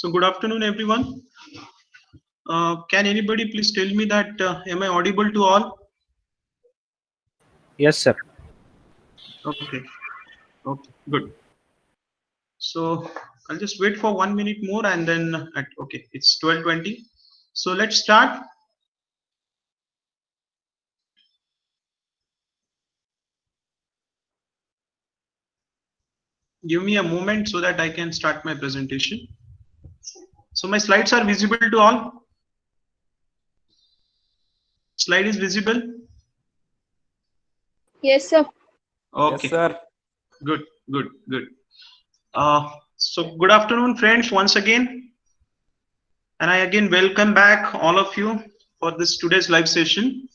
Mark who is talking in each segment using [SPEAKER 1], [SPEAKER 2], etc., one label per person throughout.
[SPEAKER 1] So good afternoon, everyone. Can anybody please tell me that am I audible to all?
[SPEAKER 2] Yes, sir.
[SPEAKER 1] Okay, okay, good. So I'll just wait for 1 minute more and then okay, it's 12:20. So let's start. Give me a moment so that I can start my presentation. So my slides are visible to all. Slide is visible.
[SPEAKER 3] Yes, sir.
[SPEAKER 4] Yes,
[SPEAKER 1] Okay,
[SPEAKER 4] sir.
[SPEAKER 1] good, good, good. So good afternoon, friends, once again. And I again welcome back all of you for this today's live session.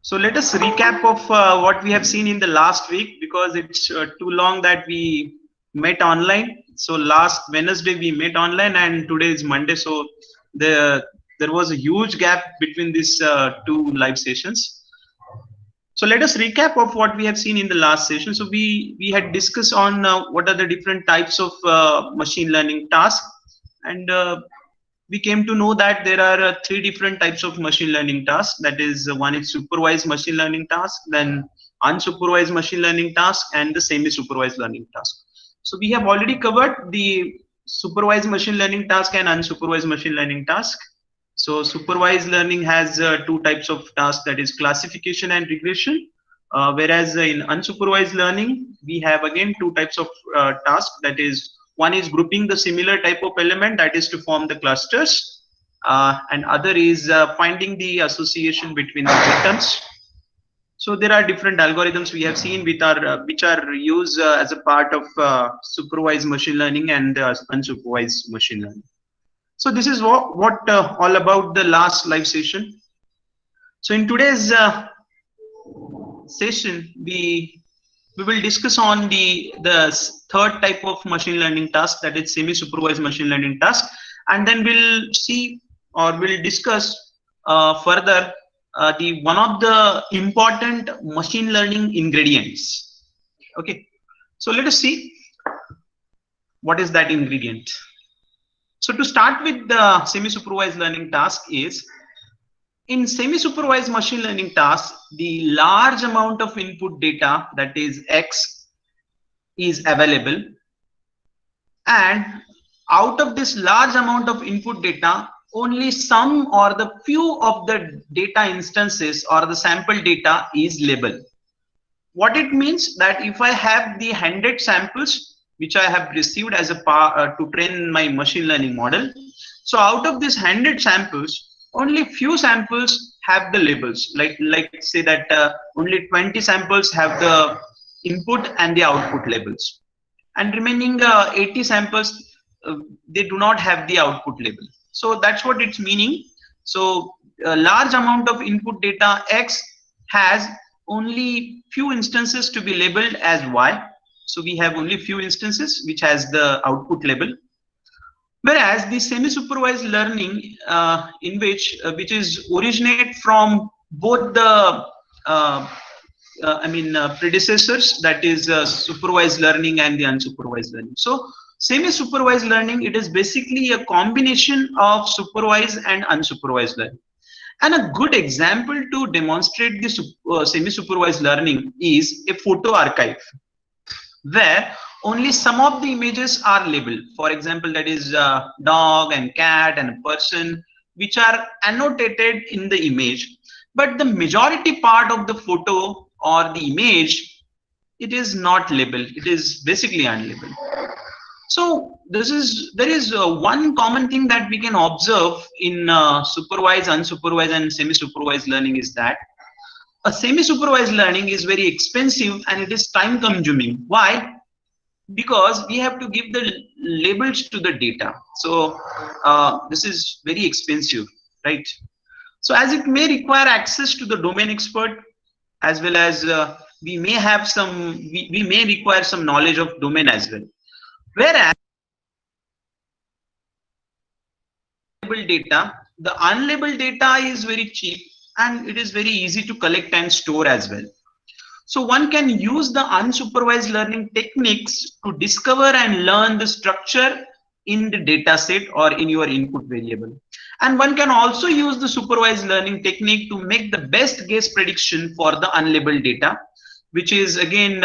[SPEAKER 1] So let us recap of what we have seen in the last week because it's too long that we met online. So last Wednesday we met online and today is Monday. So there was a huge gap between these two live sessions. So let us recap of what we have seen in the last session. So we had discussed on what are the different types of machine learning tasks, and we came to know that there are three different types of machine learning tasks. That is, one is supervised machine learning task, then unsupervised machine learning task, and the semi-supervised learning task. So we have already covered the supervised machine learning task and unsupervised machine learning task. So supervised learning has two types of tasks, that is classification and regression. Whereas in unsupervised learning, we have again two types of tasks, that is, one is grouping the similar type of element, that is to form the clusters, and other is finding the association between the items. So there are different algorithms we have seen which are used as a part of supervised machine learning and unsupervised machine learning. So this is what all about the last live session. So in today's session, we will discuss on the third type of machine learning task, that is semi-supervised machine learning task, and then we'll see or we'll discuss further the one of the important machine learning ingredients. Okay, so let us see what is that ingredient. So to start with, the semi-supervised learning task is, in semi-supervised machine learning tasks, the large amount of input data, that is X, is available, and out of this large amount of input data, only some or the few of the data instances or the sample data is labeled. What it means that if I have the 100 samples which I have received as a to train my machine learning model, so out of these 100 samples, only few samples have the labels, like say that only 20 samples have the input and the output labels, and remaining 80 samples they do not have the output label. So that's what it's meaning. So a large amount of input data X has only few instances to be labeled as Y. So we have only few instances which has the output label. Whereas the semi-supervised learning, in which is originate from both the predecessors, that is supervised learning and the unsupervised learning. So semi-supervised learning, it is basically a combination of supervised and unsupervised learning. And a good example to demonstrate this semi-supervised learning is a photo archive, where only some of the images are labeled. For example, that is dog and cat and a person, which are annotated in the image, but the majority part of the photo or the image, it is not labeled. It is basically unlabeled. So there is one common thing that we can observe in supervised, unsupervised, and semi-supervised learning is that a semi-supervised learning is very expensive and it is time consuming. Why? Because we have to give the labels to the data. So this is very expensive, right? So as it may require access to the domain expert, as well as we may have some, we may require some knowledge of domain as well. Whereas data, the unlabeled data is very cheap and it is very easy to collect and store as well. So one can use the unsupervised learning techniques to discover and learn the structure in the data set or in your input variable. And one can also use the supervised learning technique to make the best guess prediction for the unlabeled data, which is again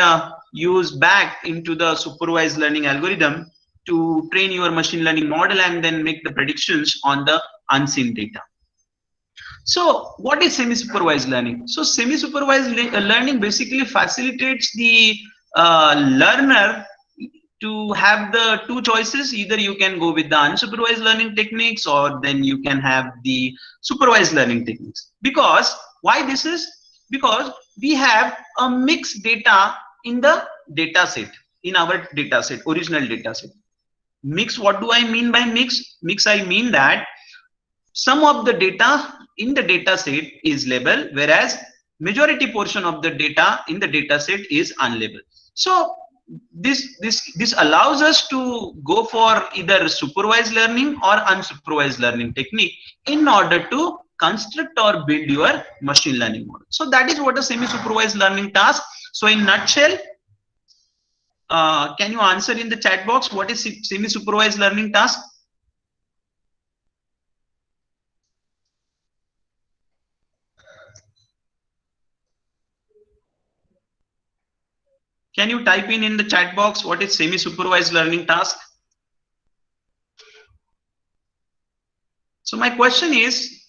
[SPEAKER 1] used back into the supervised learning algorithm to train your machine learning model and then make the predictions on the unseen data. So what is semi-supervised learning? So semi-supervised learning basically facilitates the learner to have the two choices. Either you can go with the unsupervised learning techniques, or then you can have the supervised learning techniques. Because why this is? Because we have a mixed data in the data set, in our data set, original data set. Mix, what do I mean by mix? Mix, I mean that some of the data in the data set is labeled, whereas majority portion of the data in the data set is unlabeled. So this allows us to go for either supervised learning or unsupervised learning technique in order to construct or build your machine learning model. So that is what a semi-supervised learning task. So in nutshell, can you answer in the chat box what is semi-supervised learning task? Can you type in the chat box what is semi-supervised learning task? So my question is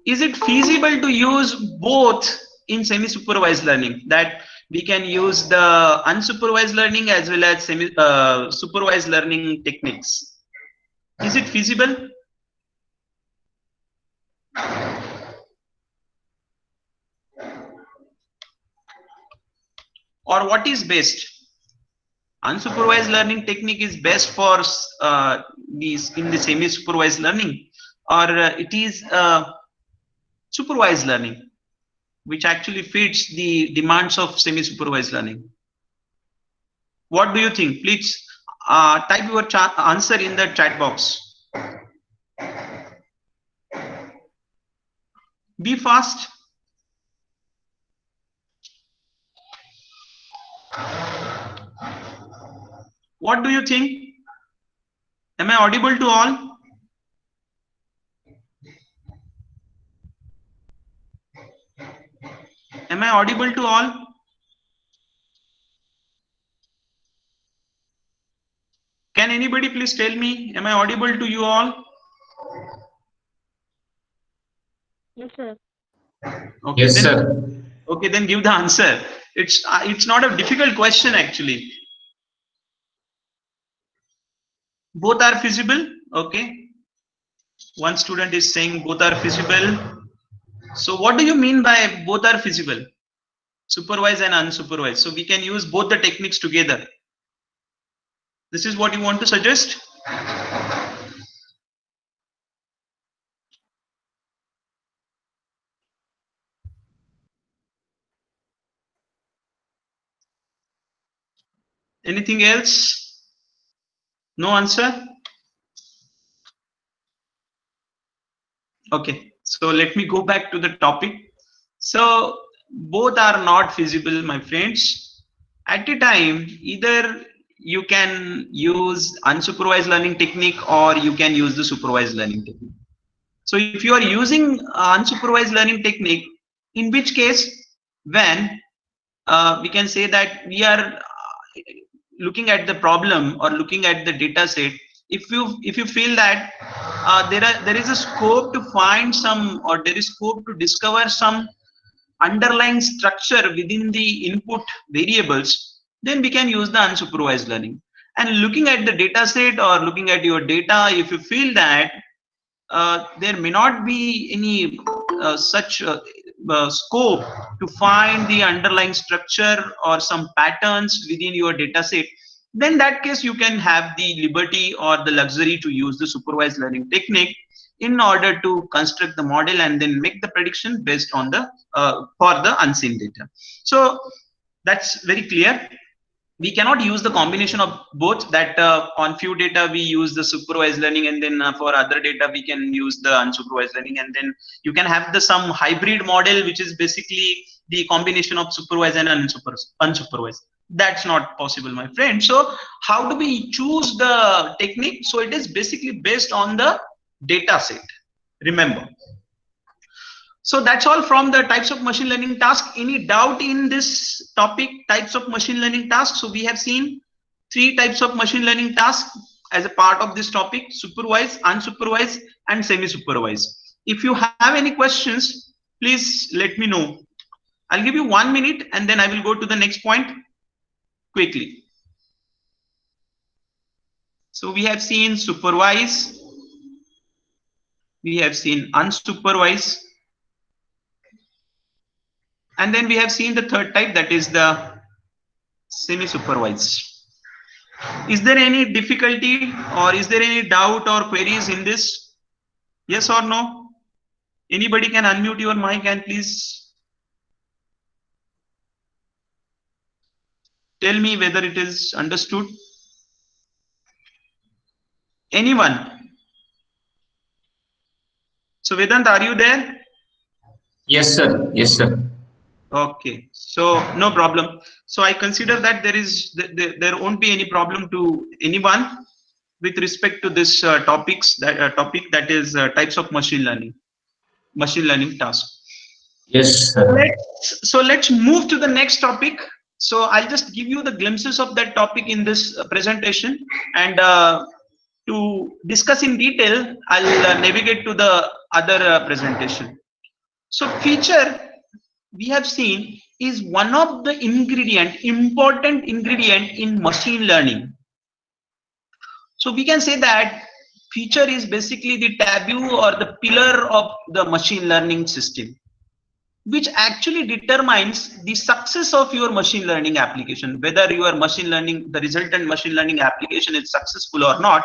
[SPEAKER 1] it feasible to use both in semi-supervised learning, that we can use the unsupervised learning as well as supervised learning techniques? Is it feasible? Or what is best? Unsupervised learning technique is best for these in the semi-supervised learning, or it is supervised learning which actually fits the demands of semi-supervised learning? What do you think? Please type your answer in the chat box. Be fast. What do you think? Am I audible to all? Am I audible to all? Can anybody please tell me, am I audible to you all?
[SPEAKER 2] Yes, sir.
[SPEAKER 1] Okay,
[SPEAKER 3] yes,
[SPEAKER 1] then,
[SPEAKER 3] sir.
[SPEAKER 1] okay, then give the answer. It's not a difficult question actually. Both are feasible. Okay. One student is saying both are feasible. So what do you mean by both are feasible? Supervised and unsupervised. So we can use both the techniques together. This is what you want to suggest? Anything else? No answer? Okay, so let me go back to the topic. So both are not feasible, my friends. At a time, either you can use unsupervised learning technique or you can use the supervised learning technique. So if you are using unsupervised learning technique, in which case, when we can say that we are looking at the problem or looking at the data set, if you feel that there is a scope to find some, or there is scope to discover some underlying structure within the input variables, then we can use the unsupervised learning. And looking at the data set or looking at your data, if you feel that there may not be any such scope to find the underlying structure or some patterns within your data set, then that case you can have the liberty or the luxury to use the supervised learning technique in order to construct the model and then make the prediction based on the for the unseen data. So that's very clear. We cannot use the combination of both, that on few data we use the supervised learning and then for other data we can use the unsupervised learning, and then you can have the some hybrid model which is basically the combination of supervised and unsupervised. That's not possible, my friend. So how do we choose the technique? So it is basically based on the data set, remember. So that's all from the types of machine learning task. Any doubt in this topic, types of machine learning tasks? So we have seen 3 types of machine learning tasks as a part of this topic: supervised, unsupervised, and semi-supervised. If you have any questions, please let me know. I'll give you 1 minute and then I will go to the next point quickly. So we have seen supervised, we have seen unsupervised, and then we have seen the third type, that is the semi-supervised. Is there any difficulty or is there any doubt or queries in this? Yes or no? Anybody can unmute your mic and please tell me whether it is understood. Anyone? So Vedant, are you there?
[SPEAKER 3] Yes, sir. Yes, sir.
[SPEAKER 1] Okay, so no problem. So I consider that there won't be any problem to anyone with respect to this topic that is types of machine learning task.
[SPEAKER 3] Yes, sir.
[SPEAKER 1] So let's move to the next topic. So I'll just give you the glimpses of that topic in this presentation, and to discuss in detail, I'll navigate to the other presentation. So feature, we have seen, is one of the important ingredient in machine learning. So we can say that feature is basically the taboo or the pillar of the machine learning system, which actually determines the success of your machine learning application, whether your machine learning, the resultant machine learning application is successful or not.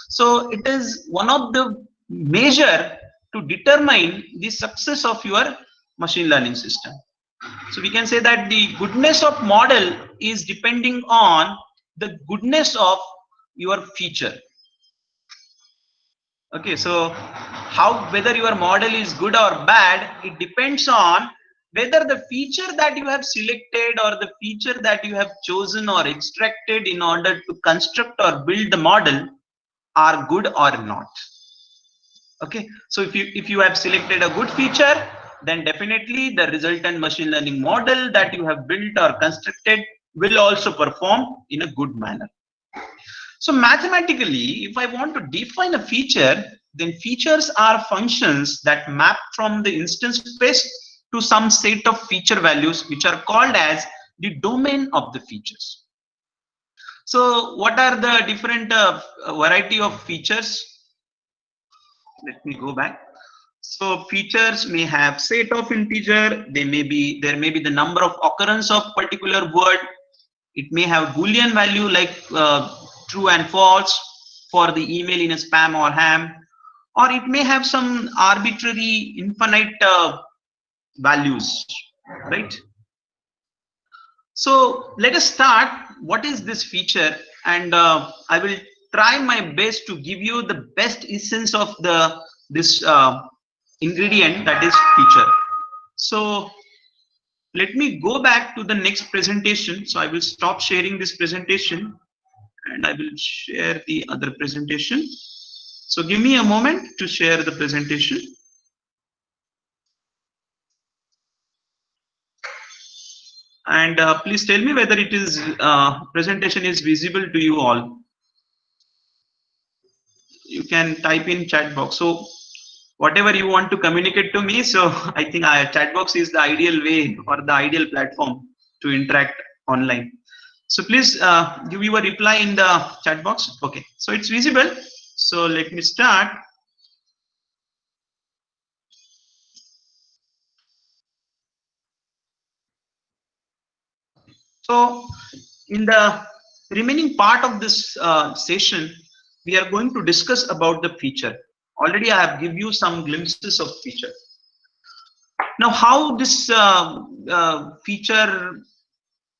[SPEAKER 1] So it is one of the measure to determine the success of your machine learning system. So we can say that the goodness of model is depending on the goodness of your feature. Okay, so whether your model is good or bad, it depends on whether the feature that you have selected or the feature that you have chosen or extracted in order to construct or build the model are good or not. Okay, so if you have selected a good feature, then definitely the resultant machine learning model that you have built or constructed will also perform in a good manner. So mathematically, if I want to define a feature, then features are functions that map from the instance space to some set of feature values, which are called as the domain of the features. So what are the different variety of features? Let me go back. So features may have set of integer, there may be the number of occurrence of particular word. It may have Boolean value like true and false for the email in a spam or ham, or it may have some arbitrary infinite values, right? So let us start. What is this feature? And I will try my best to give you the best essence of this ingredient, that is feature. So let me go back to the next presentation. So I will stop sharing this presentation and I will share the other presentation. So give me a moment to share the presentation. And please tell me whether it is presentation is visible to you all. You can type in chat box. So whatever you want to communicate to me. So I think chat box is the ideal way or the ideal platform to interact online. So please give your reply in the chat box. Okay, so it's visible. So let me start. So in the remaining part of this session, we are going to discuss about the feature. Already I have given you some glimpses of feature. Now how this feature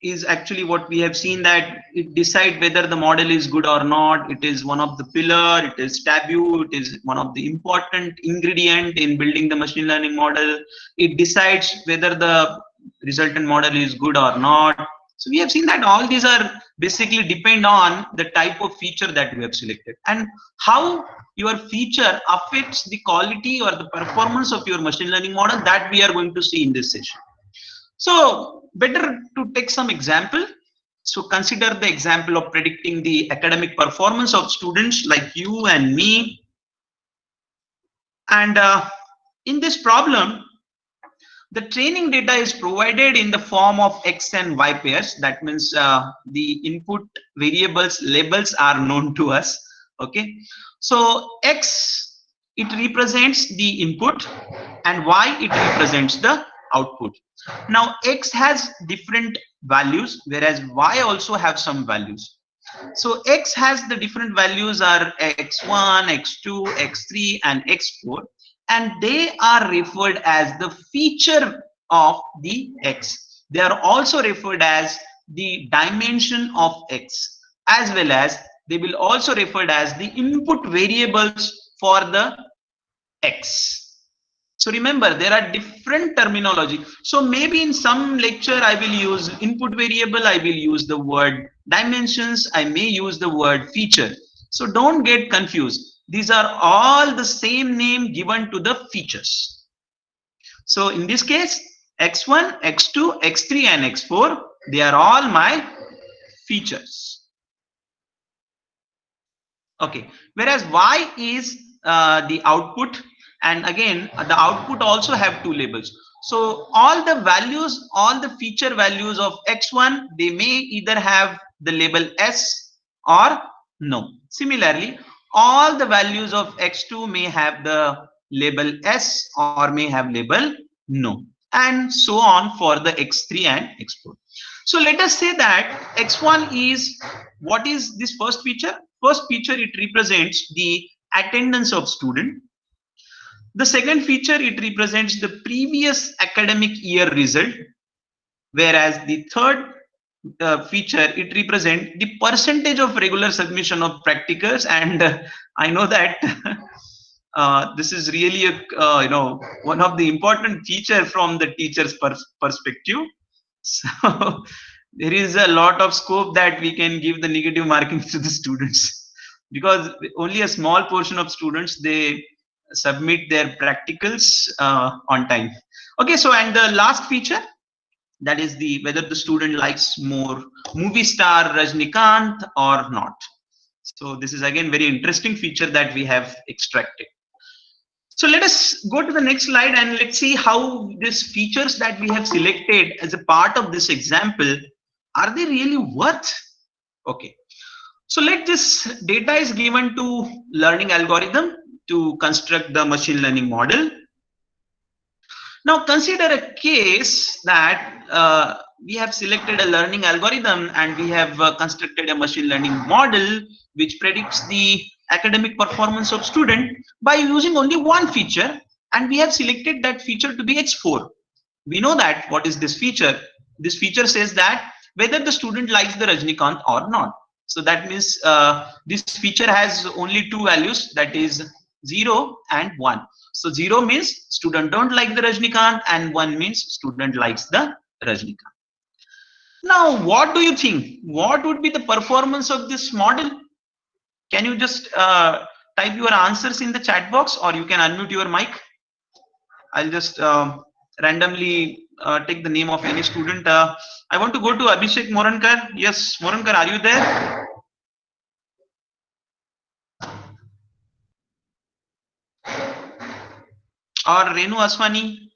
[SPEAKER 1] is actually what we have seen, that it decide whether the model is good or not. It is one of the pillar, it is taboo, it is one of the important ingredient in building the machine learning model. It decides whether the resultant model is good or not. So we have seen that all these are basically depend on the type of feature that we have selected and how your feature affects the quality or the performance of your machine learning model, that we are going to see in this session. So better to take some example. So consider the example of predicting the academic performance of students like you and me. And in this problem, the training data is provided in the form of X and Y pairs. That means the input variables labels are known to us. Okay. So X, it represents the input and Y, it represents the output. Now X has different values, whereas Y also have some values. So X has the different values are X1, X2, X3 and X4, and they are referred as the feature of the X. They are also referred as the dimension of X, as well as they will also referred as the input variables for the X. So remember, there are different terminology. So maybe in some lecture I will use input variable, I will use the word dimensions, I may use the word feature. So don't get confused. These are all the same name given to the features. So in this case, X1, X2, X3 and X4, they are all my features. Okay, whereas Y is the output, and again the output also have two labels. So all the values, all the feature values of X1, they may either have the label S or no. Similarly, all the values of X2 may have the label S or may have label no, and so on for the X3 and X4. So let us say that X1 is, what is this first feature? First feature, it represents the attendance of student. The second feature, it represents the previous academic year result, whereas the third feature, it represents the percentage of regular submission of practicals. And I know that this is really a one of the important feature from the teacher's perspective. So there is a lot of scope that we can give the negative marking to the students, because only a small portion of students, they submit their practicals on time. Okay, so and the last feature, that is the whether the student likes more movie star Rajnikant or not. So this is again very interesting feature that we have extracted. So let us go to the next slide and let's see how these features that we have selected as a part of this example, are they really worth? Okay, so let this data is given to learning algorithm to construct the machine learning model. Now consider a case that we have selected a learning algorithm and we have constructed a machine learning model which predicts the academic performance of student by using only one feature, and we have selected that feature to be X4. We know that what is this feature? This feature says that whether the student likes the Rajnikant or not. So that means this feature has only two values, that is 0 and 1. So 0 means student don't like the Rajnikant and 1 means student likes the Rajnikant. Now what do you think? What would be the performance of this model? Can you just type your answers in the chat box, or you can unmute your mic? I'll just randomly take the name of any student. I want to go to Abhishek Morankar. Yes, Morankar, are you there? Or Renu Aswani?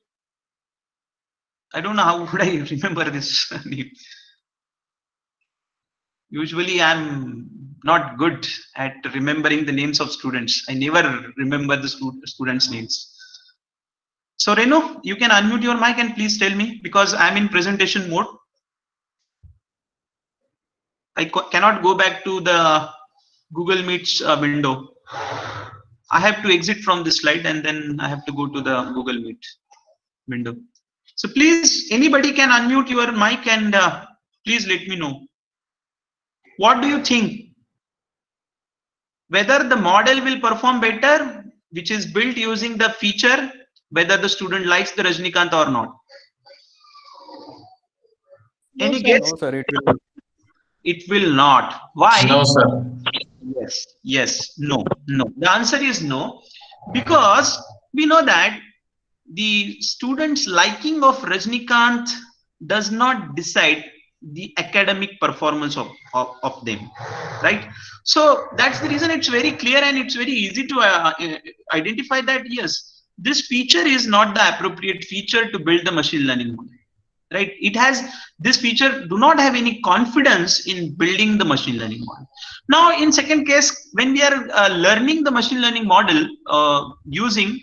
[SPEAKER 1] I don't know how would I remember this name. Usually I'm not good at remembering the names of students. I never remember the students' names. So Renu, you can unmute your mic and please tell me, because I'm in presentation mode. I cannot go back to the Google Meets window. I have to exit from this slide and then I have to go to the Google Meet window. So please, anybody can unmute your mic and please let me know. What do you think? Whether the model will perform better, which is built using the feature, whether the student likes the Rajnikant or not. Any
[SPEAKER 2] sir.
[SPEAKER 1] guess?
[SPEAKER 4] No, sir, it will.
[SPEAKER 1] It will not. Why?
[SPEAKER 3] No, sir.
[SPEAKER 1] Yes, yes, no, no. The answer is no, because we know that the students' liking of Rajnikant does not decide the academic performance of them, right? So that's the reason it's very clear and it's very easy to identify that yes, this feature is not the appropriate feature to build the machine learning model, right? It has this feature do not have any confidence in building the machine learning model. Now in second case, when we are learning the machine learning model using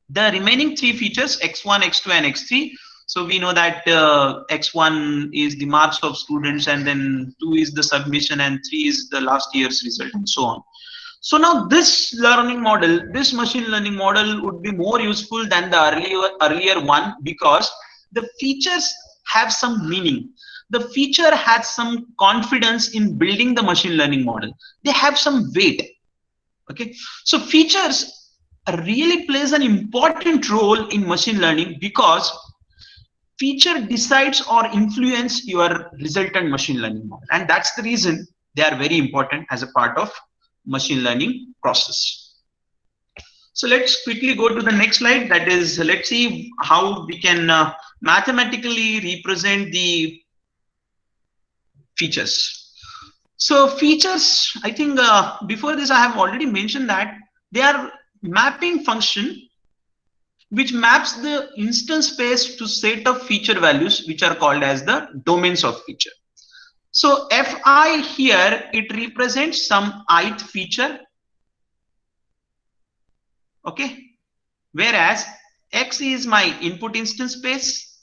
[SPEAKER 1] the remaining three features x1, x2 and x3. So we know that x1 is the marks of students, and then 2 is the submission, and 3 is the last year's result, and so on. So now this learning model, this machine learning model would be more useful than the earlier one, because the features have some meaning. The feature has some confidence in building the machine learning model. They have some weight. Okay, so features really plays an important role in machine learning, because feature decides or influence your resultant machine learning model, and that's the reason they are very important as a part of machine learning process. So let's quickly go to the next slide. That is, let's see how we can mathematically represent the features. So features, I think before this I have already mentioned that they are mapping function which maps the instance space to set of feature values which are called as the domains of feature. So fi here, it represents some ith feature, okay, whereas x is my input instance space,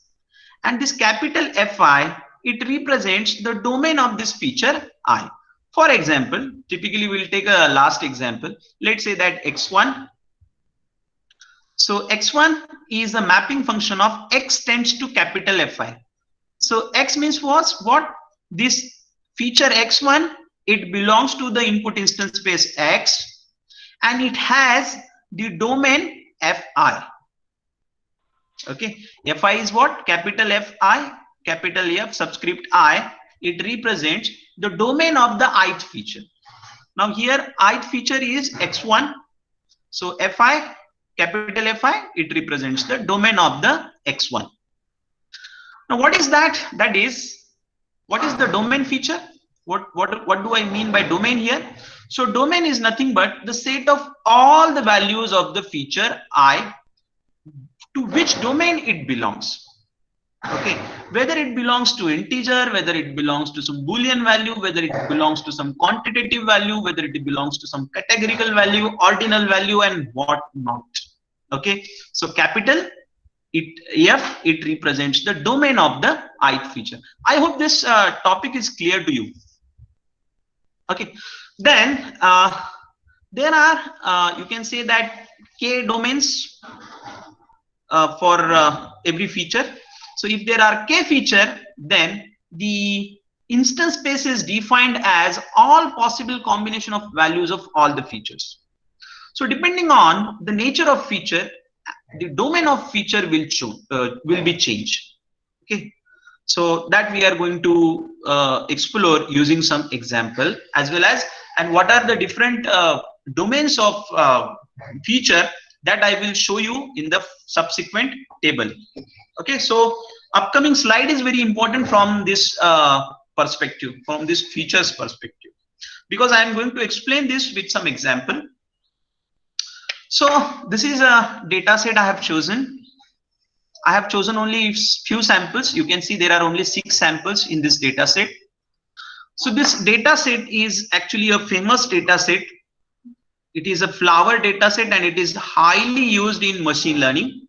[SPEAKER 1] and this capital Fi, it represents the domain of this feature I. For example, typically we'll take a last example. Let's say that x1. So x1 is a mapping function of x tends to capital Fi. So x means what? This feature x1, it belongs to the input instance space x, and it has the domain Fi. Okay, Fi is what? Capital Fi, capital F, subscript I. It represents the domain of the ith feature. Now here ith feature is x1. So Fi, capital Fi, it represents the domain of the x1. Now what is that? That is, what is the domain feature? What do I mean by domain here? So domain is nothing but the set of all the values of the feature I, to which domain it belongs. Okay, whether it belongs to integer, whether it belongs to some Boolean value, whether it belongs to some quantitative value, whether it belongs to some categorical value, ordinal value, and what not. Okay, so capital F, it represents the domain of the ith feature. I hope this topic is clear to you. Okay, then there are you can say that k domains for every feature. So if there are k feature, then the instance space is defined as all possible combination of values of all the features. So depending on the nature of feature, the domain of feature will be changed. Okay, so that we are going to explore using some example, as well as, and what are the different domains of feature, that I will show you in the subsequent table. Okay, so upcoming slide is very important from this perspective, from this features perspective, because I am going to explain this with some example. So this is a data set I have chosen. I have chosen only few samples. You can see there are only 6 samples in this data set. So this data set is actually a famous data set. It is a flower data set, and it is highly used in machine learning.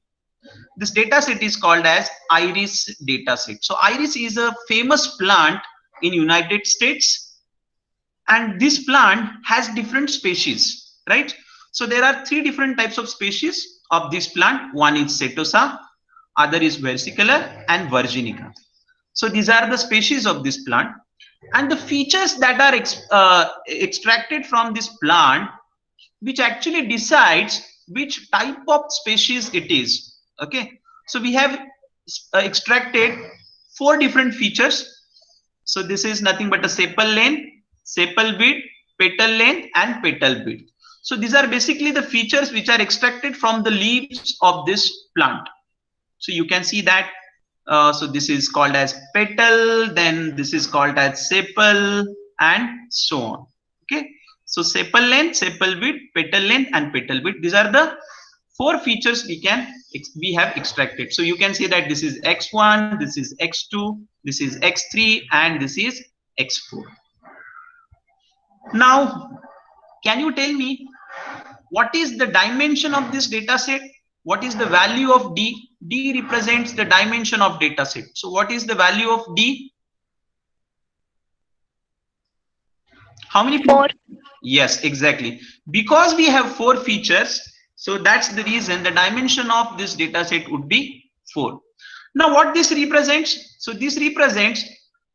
[SPEAKER 1] This data set is called as iris data set. So iris is a famous plant in United States, and this plant has different species, right? So there are 3 different types of species of this plant. One is setosa, other is versicolor, and virginica. So these are the species of this plant, and the features that are extracted from this plant, which actually decides which type of species it is. Okay, so we have extracted 4 different features. So this is nothing but a sepal length, sepal width, petal length, and petal width. So these are basically the features which are extracted from the leaves of this plant. So you can see that. So this is called as petal, then this is called as sepal, and so on. Okay. So sepal length, sepal width, petal length, and petal width. These are the 4 features we have extracted. So you can see that this is X1, this is X2, this is X3, and this is X4. Now, can you tell me what is the dimension of this data set? What is the value of D? D represents the dimension of data set. So what is the value of D? How many?
[SPEAKER 2] 4.
[SPEAKER 1] Yes, exactly. Because we have 4 features, so that's the reason the dimension of this data set would be 4. Now what this represents? So this represents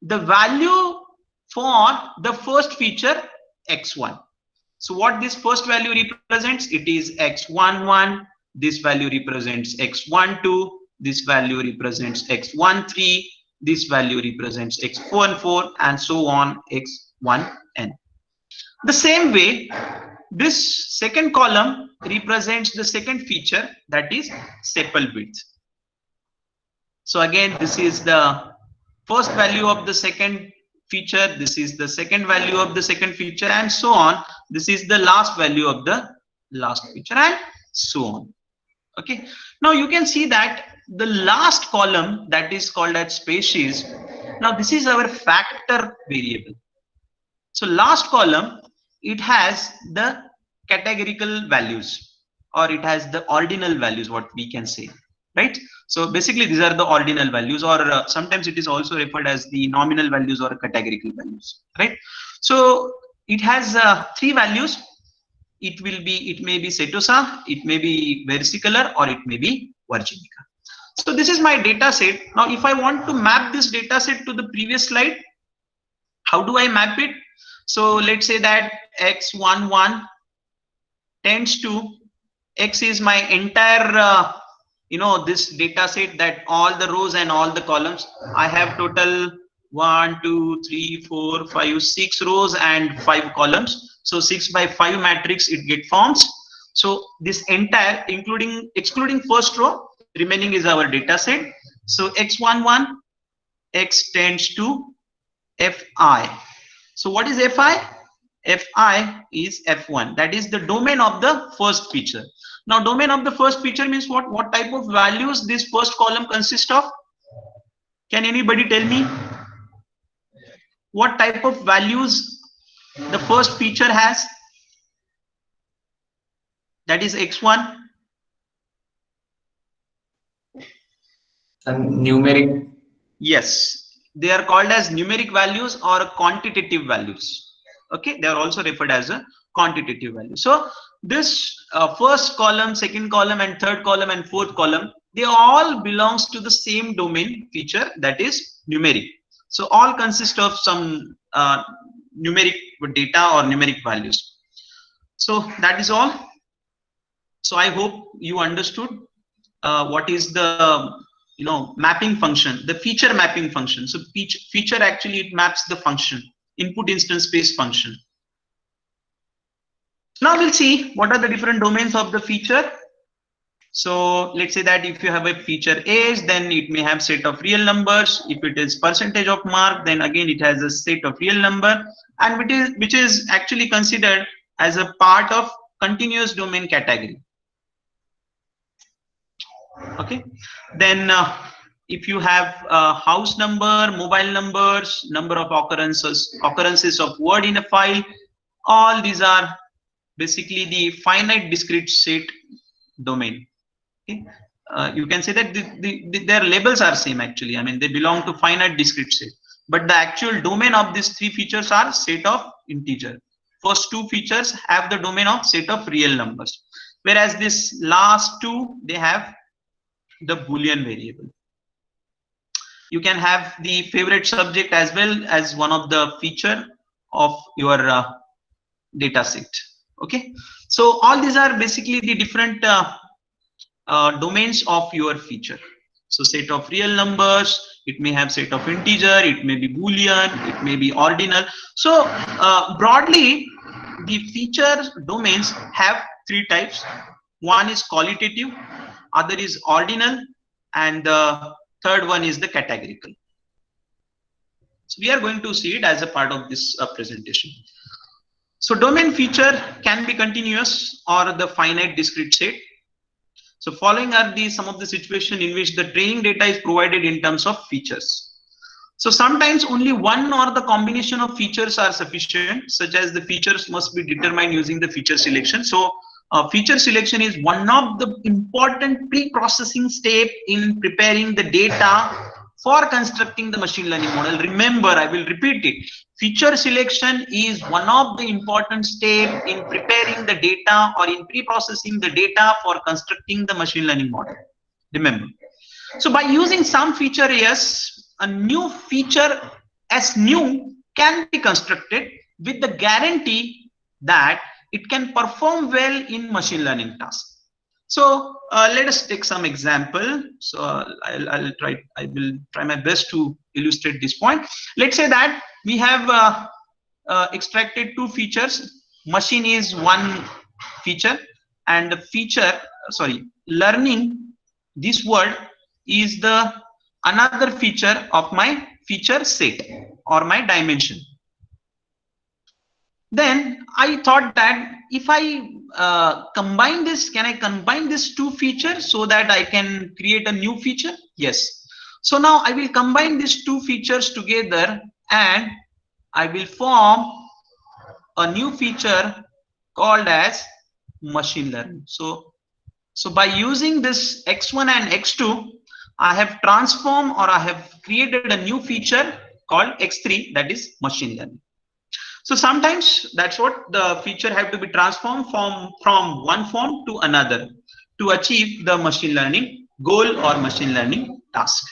[SPEAKER 1] the value for the first feature X1. So what this first value represents? It is X11. This value represents X12. This value represents X13. This value represents X14, and so on, X1n. The same way, this second column represents the second feature, that is sepal width. So again, this is the first value of the second feature, this is the second value of the second feature, and so on. This is the last value of the last feature, and so on. Okay. Now you can see that the last column, that is called as species. Now this is our factor variable. So last column, it has the categorical values, or it has the ordinal values, what we can say, right? So basically these are the ordinal values, or sometimes it is also referred as the nominal values or categorical values, right? So it has 3 values. It may be setosa, it may be versicolor, or it may be virginica. So this is my data set. Now if I want to map this data set to the previous slide, how do I map it? So let's say that X11 tends to, X is my entire this data set, that all the rows and all the columns. I have total 1, 2, 3, 4, 5, 6 rows and 5 columns. So 6 by 5 matrix it get forms. So this entire, excluding first row, remaining is our data set. So X11, X tends to Fi. So what is Fi? Fi is F1. That is the domain of the first feature. Now domain of the first feature means what? What type of values this first column consists of? Can anybody tell me? What type of values the first feature has? That is X1.
[SPEAKER 3] Numeric.
[SPEAKER 1] Yes, they are called as numeric values or quantitative values. Okay, they are also referred as a quantitative value. So this first column, second column, and third column, and fourth column, they all belongs to the same domain feature, that is numeric. So all consist of some numeric data or numeric values. So that is all. So I hope you understood what is the mapping function, the feature mapping function. So feature actually it maps the function, input instance space function. Now we'll see what are the different domains of the feature. So let's say that if you have a feature age, then it may have set of real numbers. If it is percentage of mark, then again it has a set of real number, and which is actually considered as a part of continuous domain category. Okay. Then if you have house number, mobile numbers, number of occurrences of word in a file, all these are basically the finite discrete set domain. Okay. You can say that their labels are same actually. I mean, they belong to finite discrete set, but the actual domain of these 3 features are set of integer. First 2 features have the domain of set of real numbers, whereas this last 2 they have the Boolean variable. You can have the favorite subject as well as one of the feature of your data set. Okay, so all these are basically the different domains of your feature. So set of real numbers, it may have set of integer, it may be boolean, it may be ordinal. So broadly, the feature domains have three types. One is qualitative, other is ordinal, and the third one is the categorical. So we are going to see it as a part of this presentation. So domain feature can be continuous or the finite discrete set. So following are some of the situation in which the training data is provided in terms of features. So sometimes only one or the combination of features are sufficient, such as the features must be determined using the feature selection. So feature selection is one of the important pre-processing step in preparing the data for constructing the machine learning model. Remember, I will repeat it. Feature selection is one of the important steps in preparing the data or in pre-processing the data for constructing the machine learning model. Remember. So by using some feature S, a new feature as new can be constructed with the guarantee that it can perform well in machine learning tasks. So let us take some example. So I will try my best to illustrate this point. Let's say that we have extracted two features. Machine is one feature, and the feature, learning this word is the another feature of my feature set or my dimension. Then I thought that if I combine this, can I combine these two features so that I can create a new feature? Yes. So now I will combine these two features together and I will form a new feature called as machine learning. So by using this x1 and x2, I have transformed or I have created a new feature called x3, that is machine learning. So sometimes that's what the feature have to be transformed from one form to another to achieve the machine learning goal or machine learning task.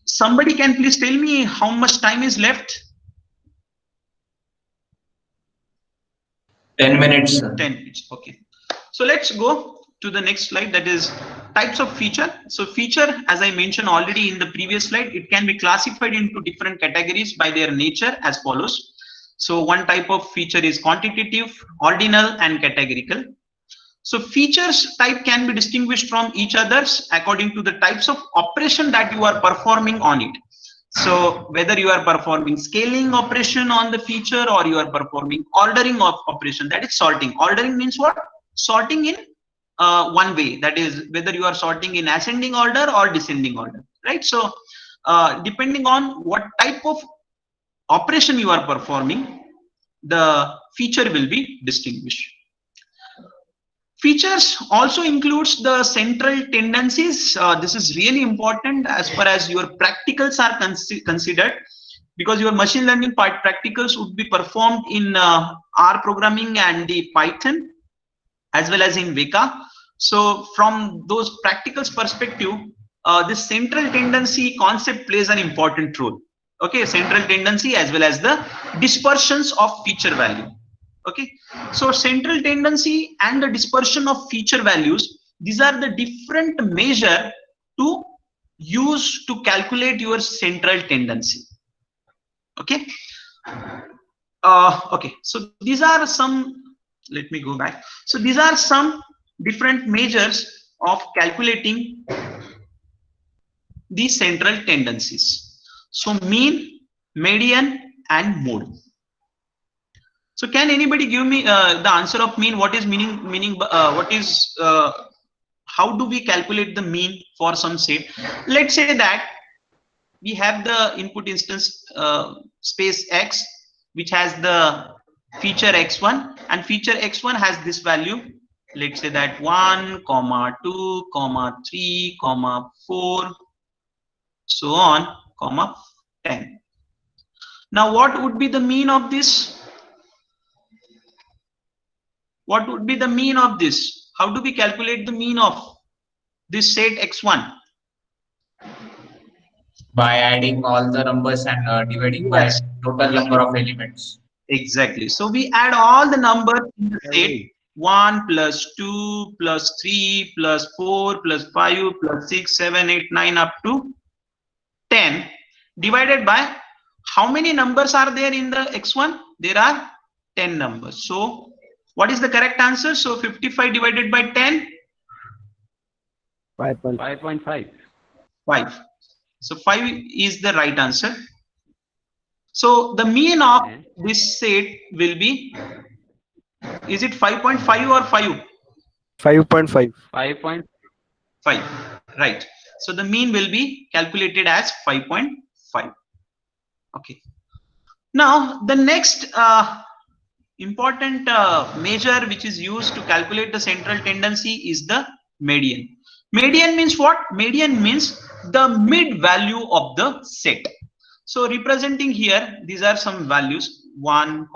[SPEAKER 1] Somebody can please tell me how much time is left?
[SPEAKER 3] 10 minutes. Sir.
[SPEAKER 1] 10 minutes. Okay. So let's go to the next slide, that is types of feature. So feature, as I mentioned already in the previous slide, it can be classified into different categories by their nature as follows. So one type of feature is quantitative, ordinal, and categorical. So features type can be distinguished from each others according to the types of operation that you are performing on it. So whether you are performing scaling operation on the feature or you are performing ordering of operation, that is sorting. Ordering means what? Sorting in one way, that is whether you are sorting in ascending order or descending order, right? So depending on what type of operation you are performing, the feature will be distinguished. Features also includes the central tendencies. This is really important as far as your practicals are considered, because your machine learning part practicals would be performed in R programming and the Python as well as in Veka. So from those practicals perspective, this central tendency concept plays an important role. Okay, central tendency as well as the dispersions of feature value. Okay, so central tendency and the dispersion of feature values, these are the different measure to use to calculate your central tendency. Okay. Okay, so these are some, let me go back. So these are some different measures of calculating the central tendencies. So mean, median, and mode. So can anybody give me the answer of mean? What is how do we calculate the mean for some set? Let's say that we have the input instance space x, which has the feature x1, and feature x1 has this value. Let's say that 1, 2, 3, 4, so on, 10. Now what would be the mean of this? What would be the mean of this? How do we calculate the mean of this set x1?
[SPEAKER 3] By adding all the numbers and dividing by total number of elements.
[SPEAKER 1] Exactly. So we add all the numbers in the set 1 plus 2 plus 3 plus 4 plus 5 plus 6, 7, 8, 9 up to 10 divided by how many numbers are there in the x1? There are 10 numbers. So what is the correct answer? So 55 divided by 10?
[SPEAKER 4] 5.5.
[SPEAKER 1] 5. So 5 is the right answer. So the mean of this set will be, is it 5.5 or 5?
[SPEAKER 4] 5.5.
[SPEAKER 1] 5. Right. So the mean will be calculated as 5.5. Okay. Now the next important measure which is used to calculate the central tendency is the median. Median means what? Median means the mid value of the set. So representing here, these are some values: 1,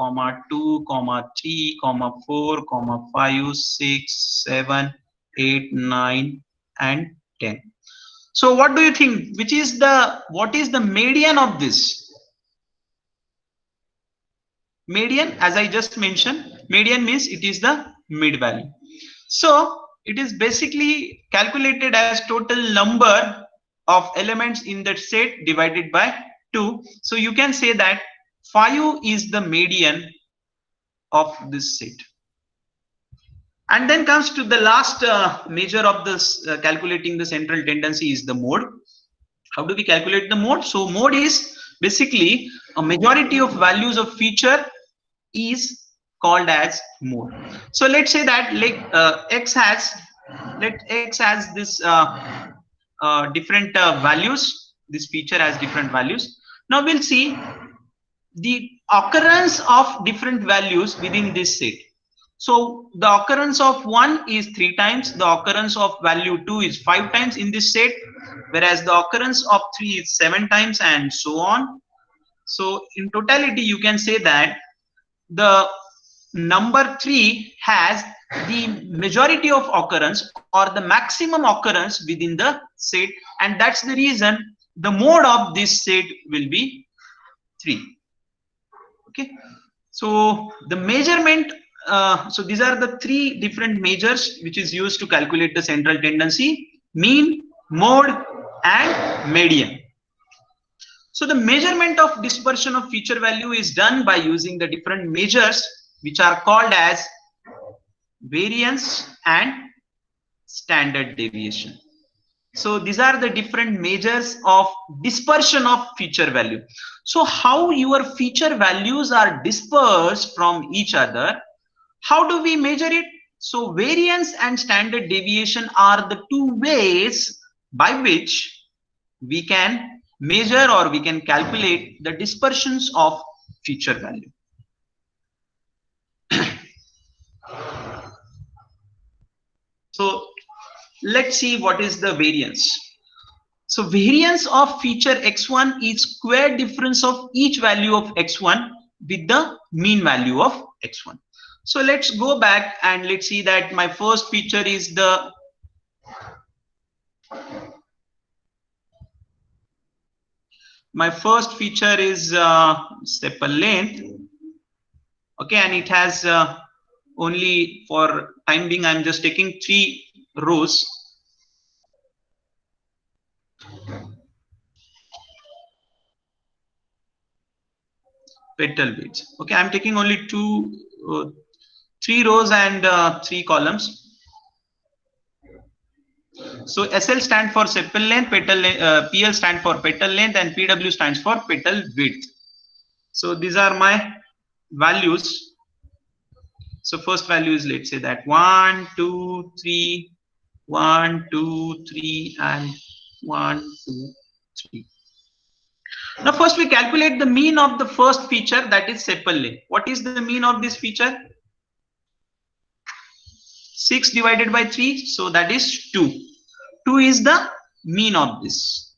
[SPEAKER 1] 2, 3, 4, 5, 6, 7, 8, 9, and 10. So what do you think? What is the median of this? Median, as I just mentioned, median means it is the mid value. So it is basically calculated as total number of elements in that set divided by 2. So you can say that 5 is the median of this set. And then comes to the last measure of this calculating the central tendency is the mode. How do we calculate the mode? So mode is basically a majority of values of feature is called as mode. So let's say that x has this different values. This feature has different values. Now we'll see the occurrence of different values within this set. So the occurrence of 1 is 3 times, the occurrence of value 2 is 5 times in this set, whereas the occurrence of 3 is 7 times, and so on. So in totality you can say that the number 3 has the majority of occurrence or the maximum occurrence within the set, and that's the reason the mode of this set will be 3. Okay, so the measurement, so these are the 3 different measures which is used to calculate the central tendency: mean, mode, and median. So the measurement of dispersion of feature value is done by using the different measures which are called as variance and standard deviation. So these are the different measures of dispersion of feature value. So how your feature values are dispersed from each other, how do we measure it? So variance and standard deviation are the 2 ways by which we can measure or we can calculate the dispersions of feature value. So let's see what is the variance. So variance of feature x1 is square difference of each value of x1 with the mean value of x1. So let's go back and let's see that my first feature is the sepal length. Okay, and it has only, for time being, I'm just taking 3 rows. Petal width. Okay, I'm taking only 3 rows and 3 columns. So SL stand for sepal length, PL stand for petal length, and PW stands for petal width. So these are my values. So first value is, let's say that 1, 2, 3, 1, 2, 3, and 1, 2, 3. Now first we calculate the mean of the first feature, that is sepal length. What is the mean of this feature? 6 divided by 3, so that is 2. 2 is the mean of this.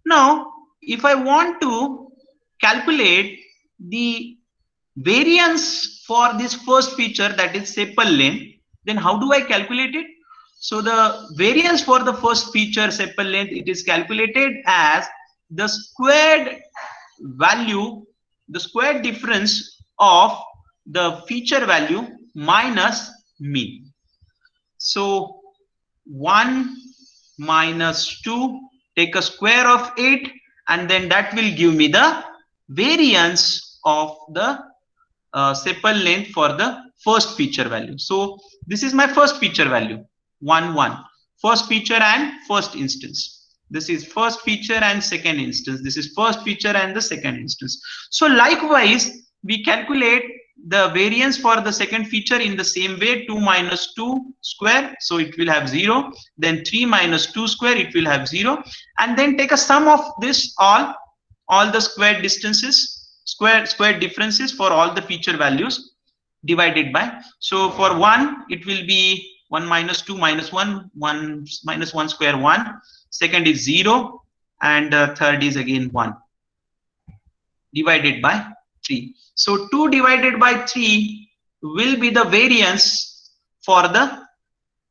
[SPEAKER 1] Now if I want to calculate the variance for this first feature, that is sepal length, then how do I calculate it? So the variance for the first feature, sepal length, it is calculated as the squared value, the square difference of the feature value minus mean. So 1 minus 2, take a square of 8, and then that will give me the variance of the sepal length for the first feature value. So this is my first feature value, 1 1, first feature and first instance. This is first feature and second instance. This is first feature and the second instance. So likewise, we calculate the variance for the second feature in the same way, 2 minus 2 square, so it will have 0. Then 3 minus 2 square, it will have 0. And then take a sum of this all the square distances, square differences for all the feature values divided by. So for 1, it will be 1 minus 2 minus 1, 1 minus 1 square 1. Second is 0, and third is again 1 divided by 3. So 2 divided by 3 will be the variance for the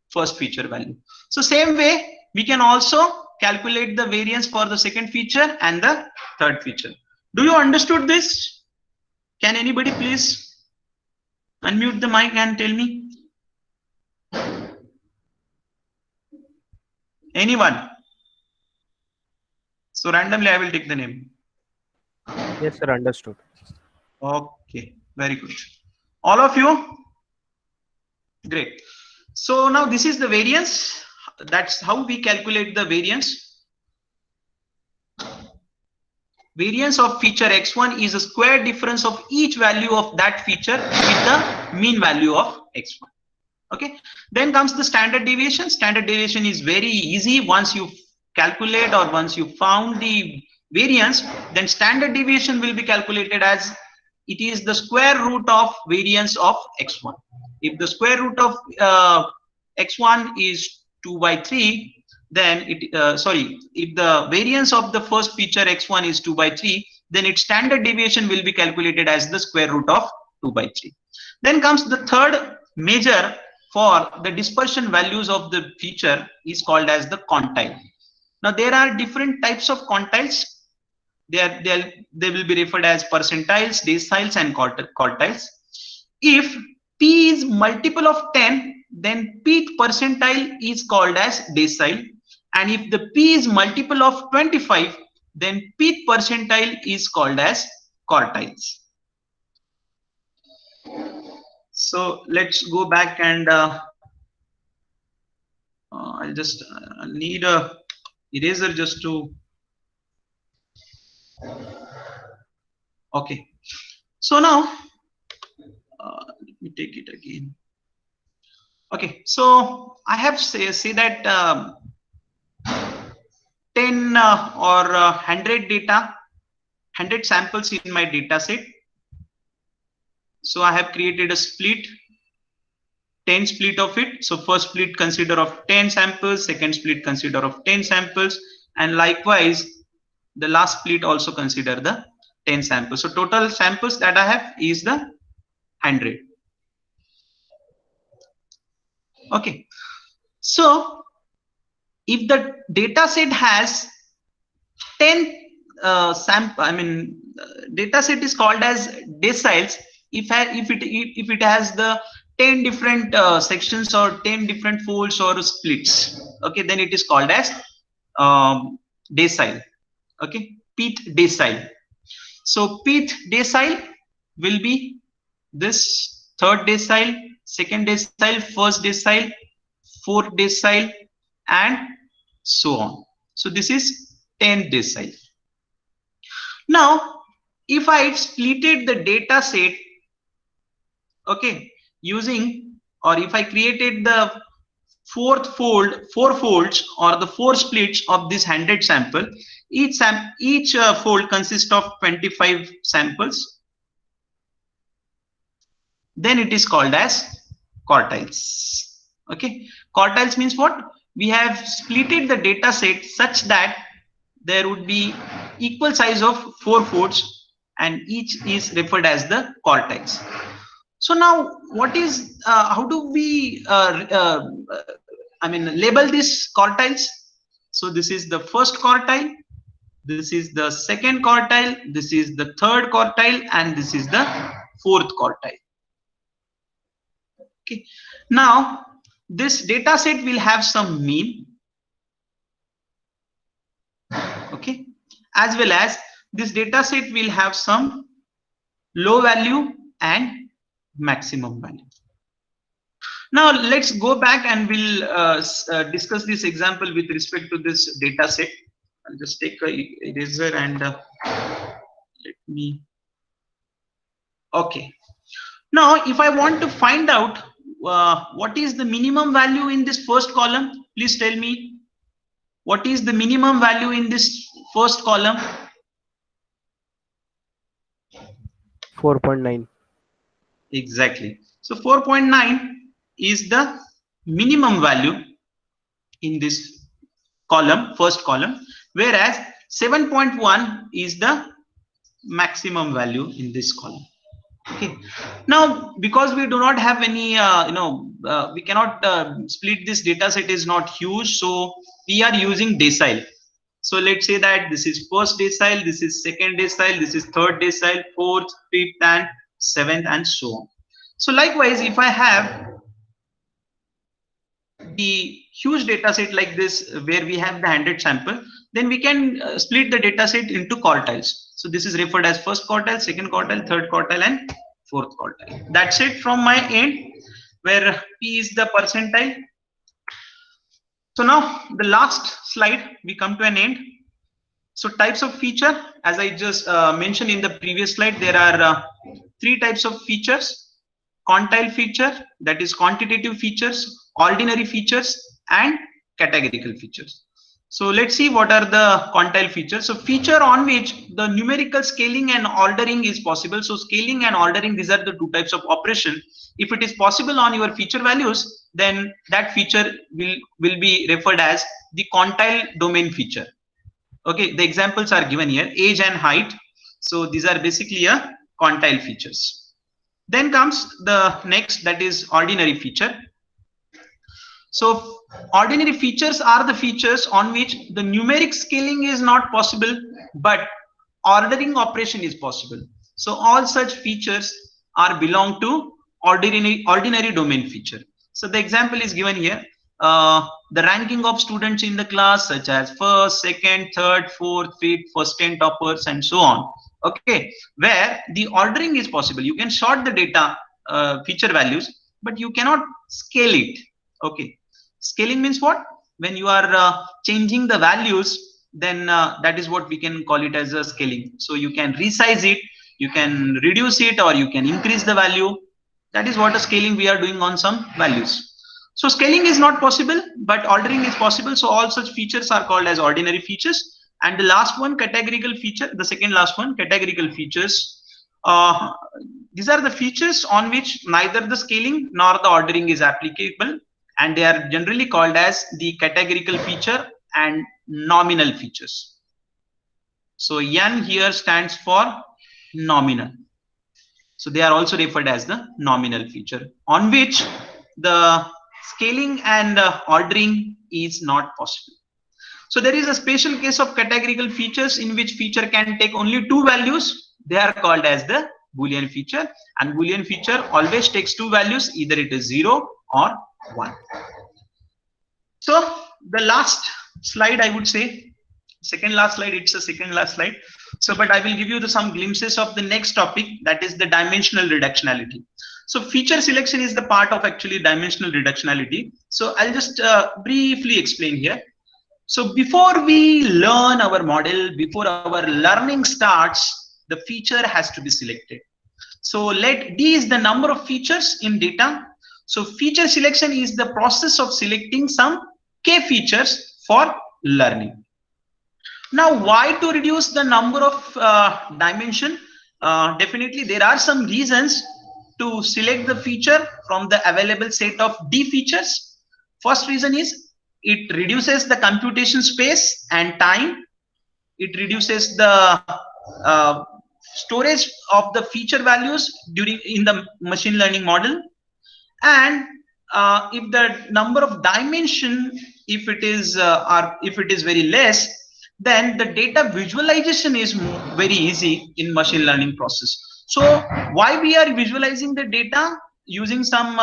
[SPEAKER 1] first feature value. So same way, we can also calculate the variance for the second feature and the third feature. Do you understood this? Can anybody please unmute the mic and tell me? Anyone? So randomly I will take the name.
[SPEAKER 4] Yes, sir. Understood.
[SPEAKER 1] Okay, very good. All of you? Great. So now this is the variance. That's how we calculate the variance. Variance of feature x1 is a square difference of each value of that feature with the mean value of x1. Okay. Then comes the standard deviation. Standard deviation is very easy. Once you calculate or once you found the variance, then standard deviation will be calculated as it is the square root of variance of x1. If the square root of x1 is 2 by 3, then it if the variance of the first feature x1 is 2 by 3, then its standard deviation will be calculated as the square root of 2 by 3. Then comes the third measure for the dispersion values of the feature is called as the quantile. Now there are different types of quantiles. They will be referred as percentiles, deciles, and quartiles. If p is multiple of 10, then pth percentile is called as decile, and if the p is multiple of 25, then pth percentile is called as quartiles. So let's go back and I'll just need a eraser just to. Okay, so now let me take it again. Okay, so I have say that 10 or 100 data, 100 samples in my data set. So I have created a split, 10 split of it. So first split consider of 10 samples, second split consider of 10 samples, and likewise the last split also consider the 10 samples. So total samples that I have is the 100. Okay, so if the data set has 10 data set is called as deciles if it has the 10 different sections or 10 different folds or splits. Okay, then it is called as decile. Okay, pth decile. So pth decile will be this third decile, second decile, first decile, fourth decile, and so on. So this is 10 decile. Now if I splitted the data set, okay, using, or if I created the four folds or the 4 splits of this 100 sample, each fold consists of 25 samples, then it is called as quartiles. Okay, quartiles means what? We have splitted the data set such that there would be equal size of 4 folds and each is referred as the quartiles. So now what is how do we label these quartiles? So this is the first quartile, this is the second quartile, this is the third quartile, and this is the fourth quartile. Okay. Now this data set will have some mean. Okay. As well as this data set will have some low value and maximum value. Now let's go back and we'll discuss this example with respect to this data set. I'll just take a eraser and let me. Okay. Now if I want to find out what is the minimum value in this first column, please tell me what is the minimum value in this first column.
[SPEAKER 4] 4.9.
[SPEAKER 1] Exactly. So 4.9 is the minimum value in this column, first column, whereas 7.1 is the maximum value in this column. Okay. Now because we do not have any we cannot split this data set, is not huge, so we are using decile. So let's say that this is first decile, this is second decile, this is third decile, fourth, fifth and seventh and so on. So likewise, if I have the huge data set like this where we have the 100 sample, then we can split the data set into quartiles. So this is referred as first quartile, second quartile, third quartile and fourth quartile. That's it from my end, where P is the percentile. So now the last slide, we come to an end. So types of feature, as I just mentioned in the previous slide, there are 3 types of features: quantile feature, that is quantitative features, ordinary features and categorical features. So let's see what are the quantile features. So feature on which the numerical scaling and ordering is possible. So scaling and ordering, these are the 2 types of operation. If it is possible on your feature values, then that feature will be referred as the quantile domain feature. Okay, the examples are given here: age and height. So these are basically a quantile features. Then comes the next, that is ordinary feature. So ordinary features are the features on which the numeric scaling is not possible, but ordering operation is possible. So all such features are belong to ordinary domain feature. So the example is given here. The ranking of students in the class, such as first, second, third, fourth, fifth, first 10 toppers and so on. Okay, where the ordering is possible. You can sort the data feature values, but you cannot scale it. Okay, scaling means what? When you are changing the values, then that is what we can call it as a scaling. So you can resize it, you can reduce it, or you can increase the value. That is what a scaling we are doing on some values. So scaling is not possible, but ordering is possible. So all such features are called as ordinary features. And the last one, categorical feature, the second last one, categorical features. These are the features on which neither the scaling nor the ordering is applicable, and they are generally called as the categorical feature and nominal features. So N here stands for nominal. So they are also referred as the nominal feature, on which the scaling and ordering is not possible. So there is a special case of categorical features in which feature can take only 2 values. They are called as the Boolean feature, and Boolean feature always takes 2 values, either it is 0 or 1. So the last slide, I would say, second last slide, it's a second last slide. So, but I will give you some glimpses of the next topic, that is the dimensional reductionality. So feature selection is the part of actually dimensional reductionality. So I'll just briefly explain here. So before we learn our model, before our learning starts, the feature has to be selected. So let D is the number of features in data. So feature selection is the process of selecting some K features for learning. Now, why to reduce the number of dimension? Definitely there are some reasons to select the feature from the available set of D features. First reason is it reduces the computation space and time. It reduces the storage of the feature values in the machine learning model. And if the number of dimension, if it is very less, then the data visualization is very easy in machine learning process. So why we are visualizing the data? using some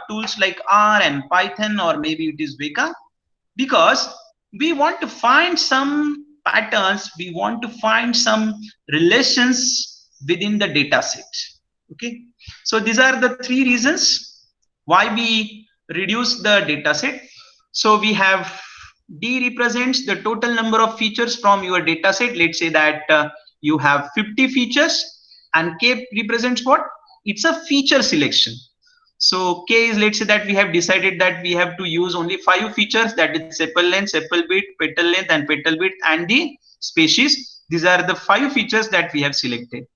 [SPEAKER 1] tools like R and Python, or maybe it is Weka, because we want to find some patterns, we want to find some relations within the data set. Okay, so these are the three reasons why we reduce the data set. So we have D represents the total number of features from your data set. Let's say that you have 50 features, and K represents what? It's a feature selection. So K is, let's say that we have decided that we have to use only 5 features, that is sepal length, sepal width, petal length, and petal width, and the species. These are the 5 features that we have selected.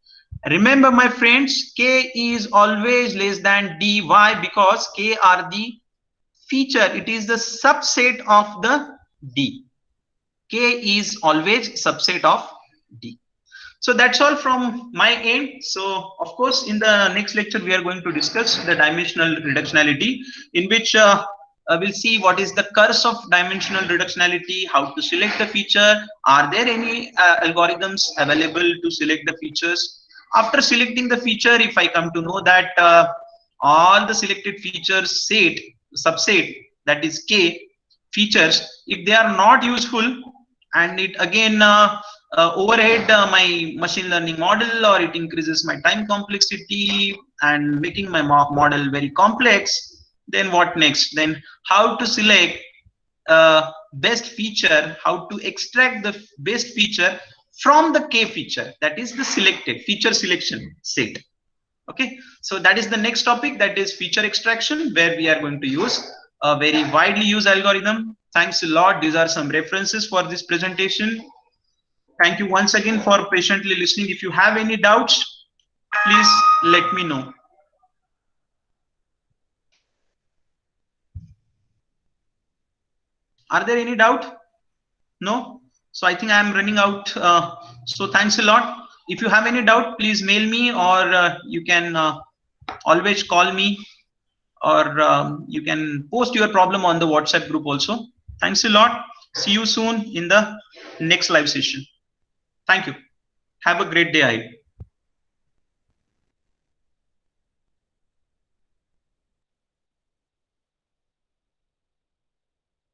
[SPEAKER 1] Remember, my friends, K is always less than D. Why? Because K are the feature, it is the subset of the D. K is always subset of D. So that's all from my end. So of course, in the next lecture, we are going to discuss the dimensional reductionality, in which we'll see what is the curse of dimensional reductionality, how to select the feature, are there any algorithms available to select the features. After selecting the feature, if I come to know that all the selected features set, subset, that is K features, if they are not useful, and it again overhead my machine learning model, or it increases my time complexity and making my model very complex, then what next? Then how to select best feature, how to extract the best feature from the K feature, that is the selected feature selection set. Okay, so that is the next topic, that is feature extraction, where we are going to use a very widely used algorithm. Thanks a lot. These are some references for this presentation. Thank you once again for patiently listening. If you have any doubts, please let me know. Are there any doubt? No? So I think I am running out. So thanks a lot. If you have any doubt, please mail me, or you can always call me, or you can post your problem on the WhatsApp group also. Thanks a lot. See you soon in the next live session. Thank you. Have a great day ahead.